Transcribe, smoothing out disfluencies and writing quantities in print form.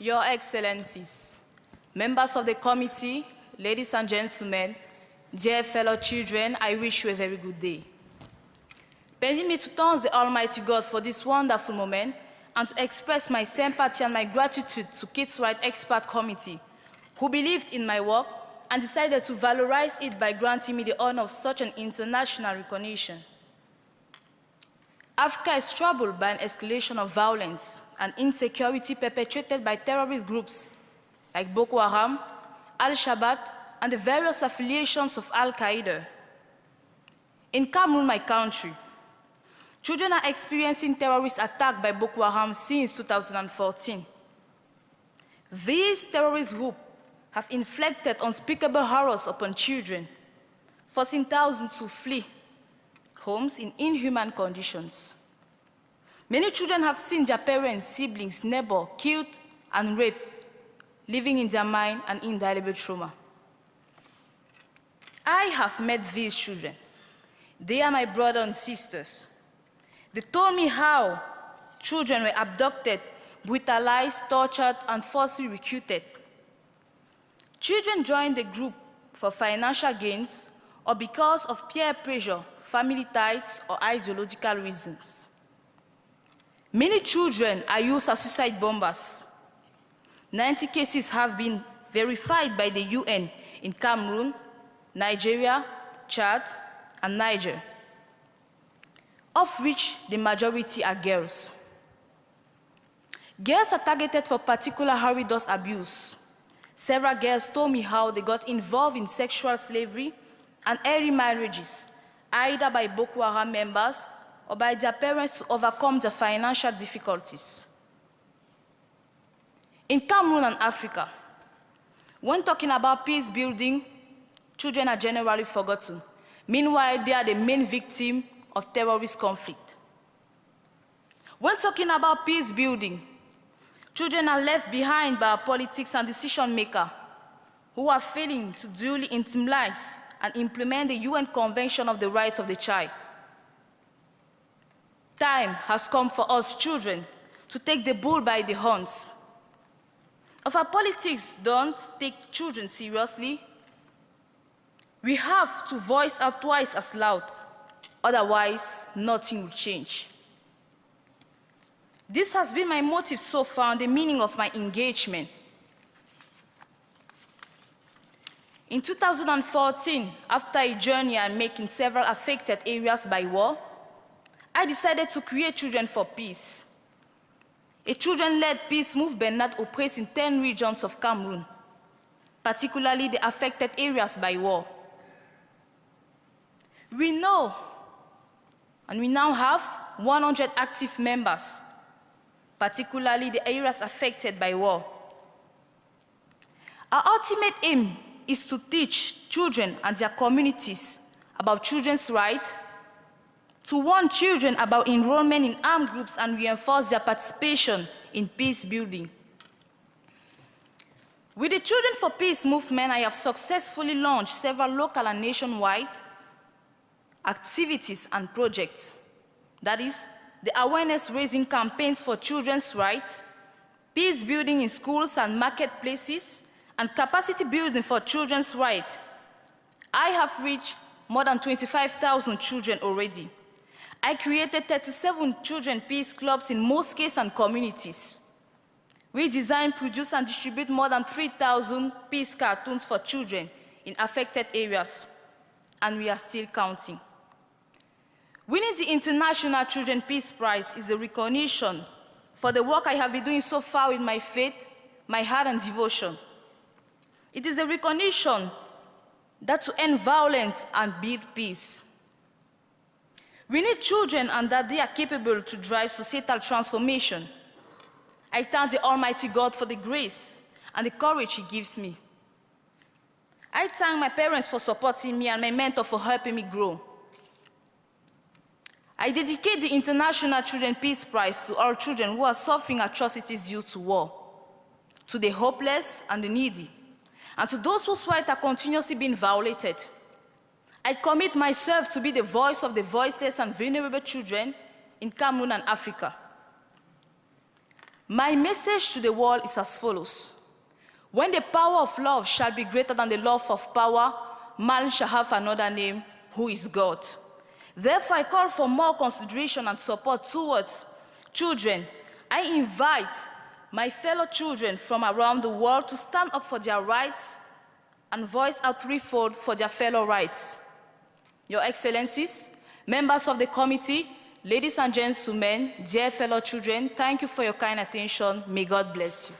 Your Excellencies, members of the committee, ladies and gentlemen, dear fellow children, I wish you a very good day. Permit me to thank the Almighty God for this wonderful moment and to express my sympathy and my gratitude to Kids' Rights Expert Committee, who believed in my work and decided to valorize it by granting me the honor of such an international recognition. Africa is troubled by an escalation of violence and insecurity perpetrated by terrorist groups like Boko Haram, Al-Shabaab, and the various affiliations of Al-Qaeda. In Cameroon, my country, children are experiencing terrorist attacks by Boko Haram since 2014. These terrorist groups have inflicted unspeakable horrors upon children, forcing thousands to flee homes in inhuman conditions. Many children have seen their parents, siblings, neighbors killed and raped, living in their mind an indelible trauma. I have met these children. They are my brothers and sisters. They told me how children were abducted, brutalized, tortured, and forcibly recruited. Children joined the group for financial gains or because of peer pressure, family ties, or ideological reasons. Many children are used as suicide bombers. 90 cases have been verified by the UN in Cameroon, Nigeria, Chad, and Niger, of which the majority are girls. Girls are targeted for particular horrendous abuse. Several girls told me how they got involved in sexual slavery and early marriages, either by Boko Haram members or by their parents to overcome their financial difficulties. In Cameroon and Africa, when talking about peace building, children are generally forgotten. Meanwhile, they are the main victim of terrorist conflict. When talking about peace building, children are left behind by our politics and decision makers who are failing to duly internalize and implement the UN Convention of the Rights of the Child. Time has come for us children to take the bull by the horns. If our politics don't take children seriously, we have to voice out twice as loud, otherwise nothing will change. This has been my motive so far and the meaning of my engagement. In 2014, after a journey and making several affected areas by war, I decided to create Children for Peace, a children-led peace movement that operates in 10 regions of Cameroon, particularly the affected areas by war. We know, and we now have 100 active members, particularly the areas affected by war. Our ultimate aim is to teach children and their communities about children's rights, to warn children about enrollment in armed groups and reinforce their participation in peace building. With the Children for Peace movement, I have successfully launched several local and nationwide activities and projects. That is, the awareness-raising campaigns for children's rights, peace building in schools and marketplaces, and capacity building for children's rights. I have reached more than 25,000 children already. I created 37 children peace clubs in mosques and communities. We design, produce, and distribute more than 3,000 peace cartoons for children in affected areas, and we are still counting. Winning the International Children Peace Prize is a recognition for the work I have been doing so far with my faith, my heart, and devotion. It is a recognition that to end violence and build peace. We need children and that they are capable to drive societal transformation. I thank the Almighty God for the grace and the courage He gives me. I thank my parents for supporting me and my mentor for helping me grow. I dedicate the International Children Peace Prize to all children who are suffering atrocities due to war, to the hopeless and the needy, and to those whose rights are continuously being violated. I commit myself to be the voice of the voiceless and vulnerable children in Cameroon and Africa. My message to the world is as follows. When the power of love shall be greater than the love of power, man shall have another name, who is God. Therefore, I call for more consideration and support towards children. I invite my fellow children from around the world to stand up for their rights and voice out threefold for their fellow rights. Your Excellencies, members of the committee, ladies and gentlemen, dear fellow children, thank you for your kind attention. May God bless you.